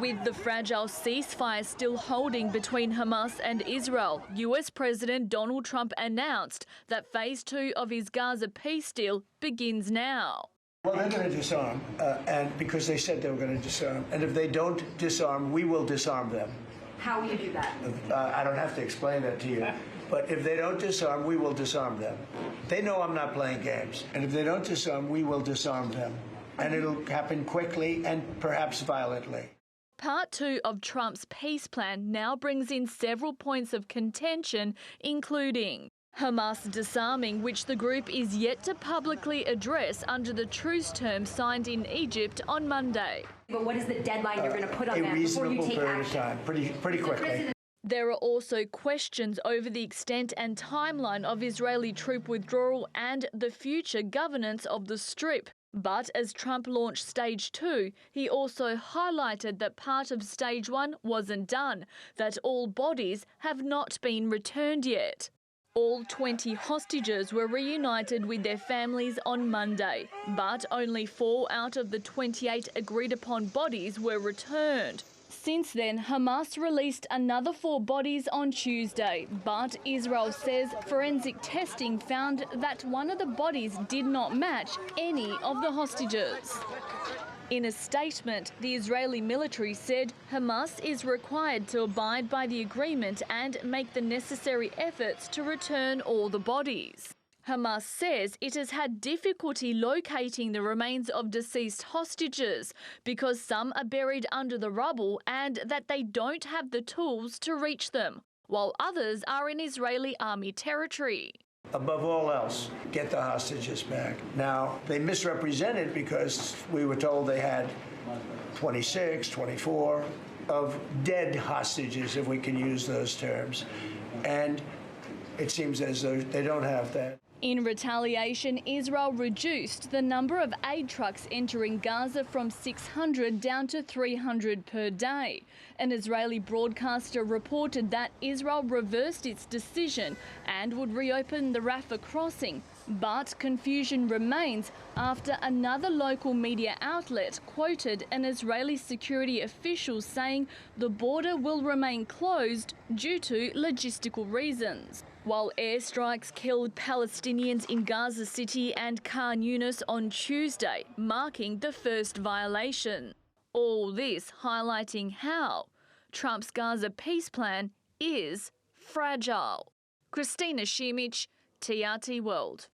With the fragile ceasefire still holding between Hamas and Israel, US President Donald Trump announced that Phase 2 of his Gaza peace deal begins now. Well, they're going to disarm, and because they said they were going to disarm. And if they don't disarm, we will disarm them. How will you do that? I don't have to explain that to you. But if they don't disarm, we will disarm them. They know I'm not playing games. And if they don't disarm, we will disarm them. And it'll happen quickly and perhaps violently. Part 2 of Trump's peace plan now brings in several points of contention, including Hamas disarming, which the group is yet to publicly address under the truce terms signed in Egypt on Monday. But what is the deadline you're going to put on that before you take action? A reasonable period of time, pretty quickly. There are also questions over the extent and timeline of Israeli troop withdrawal and the future governance of the Strip. But as Trump launched Stage 2, he also highlighted that part of Stage 1 wasn't done, that all bodies have not been returned yet. All 20 hostages were reunited with their families on Monday, but only 4 out of the 28 agreed-upon bodies were returned. Since then, Hamas released another 4 bodies on Tuesday, but Israel says forensic testing found that one of the bodies did not match any of the hostages. In a statement, the Israeli military said Hamas is required to abide by the agreement and make the necessary efforts to return all the bodies. Hamas says it has had difficulty locating the remains of deceased hostages because some are buried under the rubble and that they don't have the tools to reach them, while others are in Israeli army territory. Above all else, get the hostages back. Now, they misrepresented because we were told they had 26, 24 of dead hostages, if we can use those terms. And it seems as though they don't have that. In retaliation, Israel reduced the number of aid trucks entering Gaza from 600 down to 300 per day. An Israeli broadcaster reported that Israel reversed its decision and would reopen the Rafah crossing. But confusion remains after another local media outlet quoted an Israeli security official saying the border will remain closed due to logistical reasons. While airstrikes killed Palestinians in Gaza City and Khan Yunis on Tuesday, marking the first violation. All this highlighting how Trump's Gaza peace plan is fragile. Kristina Simich, TRT World.